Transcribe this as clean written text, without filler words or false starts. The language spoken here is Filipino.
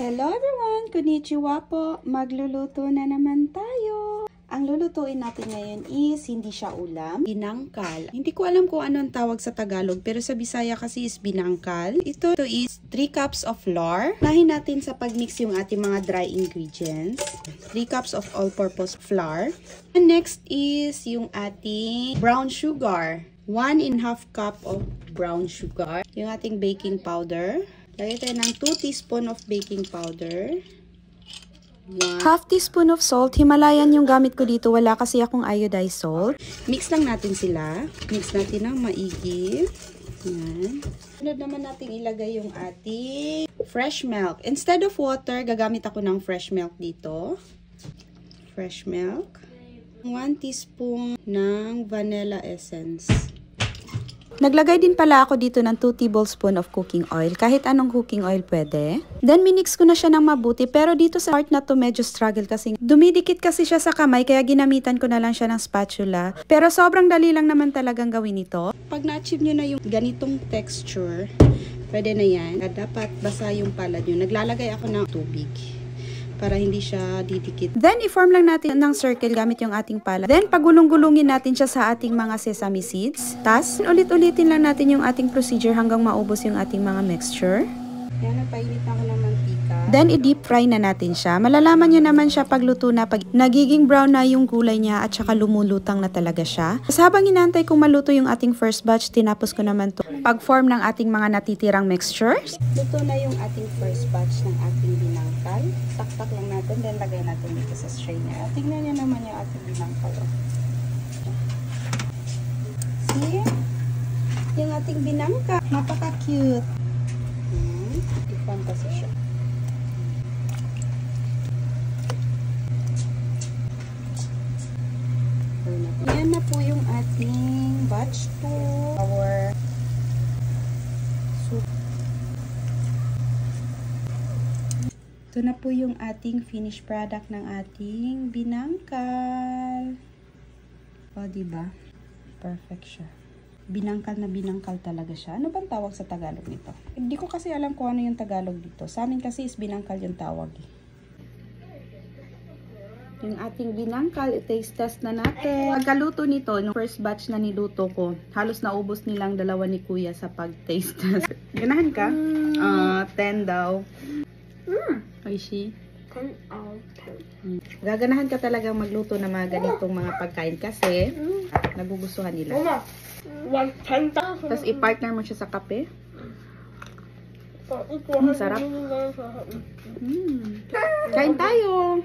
Hello everyone! Konnichiwa po! Magluluto na naman tayo! Ang lulutuin natin ngayon is hindi siya ulam, binangkal. Hindi ko alam kung ano ang tawag sa Tagalog pero sa Bisaya kasi is binangkal. Ito is 3 cups of flour. Unahin natin sa pagmix yung ating mga dry ingredients. 3 cups of all-purpose flour. And next is yung ating brown sugar. 1½ cup of brown sugar. Yung ating baking powder. Lagay tayo ng 2 teaspoon of baking powder. 1/2 teaspoon of salt. Himalayan yung gamit ko dito. Wala kasi akong iodized salt. Mix lang natin sila. Mix natin ng maigi. Yan. Sunod naman natin ilagay yung ating fresh milk. Instead of water, gagamit ako ng fresh milk dito. Fresh milk. 1 teaspoon ng vanilla essence. Naglagay din pala ako dito ng 2 tablespoon of cooking oil. Kahit anong cooking oil pwede. Then, minix ko na siya ng mabuti. Pero dito sa part na to, medyo struggle kasi dumidikit kasi siya sa kamay. Kaya ginamitan ko na lang siya ng spatula. Pero sobrang dali lang naman talagang gawin ito. Pag na-achieve nyo na yung ganitong texture, pwede na yan. Dapat basa yung palad nyo. Naglalagay ako ng tubig para hindi siya didikit. Then, i-form lang natin ng circle gamit yung ating pala. Then, pagulong-gulungin natin siya sa ating mga sesame seeds. Tapos, ulit-ulitin lang natin yung ating procedure hanggang maubos yung ating mga mixture. Yan, nagpainit ako ng mantika. Then, i-deep fry na natin siya. Malalaman nyo naman siya pagluto na, pag nagiging brown na yung gulay niya at saka lumulutang na talaga siya. Tapos, habang inantay kong maluto yung ating first batch, tinapos ko naman to pag-form ng ating mga natitirang mixtures. Luto na yung ating first batch ng ating binangkal. Taktak lang natin, then lagay natin dito sa strainer. Tingnan nyo naman yung ating binangkal. See? Yung ating binangkal. Napaka-cute. Ipon kasi siya. Yan na po yung ating batch 2. Our soup. Ito na po yung ating finished product ng ating binangkal. O, diba? Perfect siya. Binangkal na binangkal talaga siya. Ano bang tawag sa Tagalog nito? Hindi ko kasi alam kung ano yung Tagalog dito. Sa amin kasi is binangkal yung tawag. Yung ating binangkal, i-taste test na natin. Pagkaluto nito, yung first batch na niluto ko, halos naubos nilang dalawa ni Kuya sa pag-taste test. Ganahan ka? 10 daw. Oishi? 10 out of 10. Gaganahan ka talagang magluto ng mga ganitong mga pagkain kasi nagugustuhan nila. Mama, 10,000. Tapos i-partner mo siya sa kape. Sarap. Kain tayo!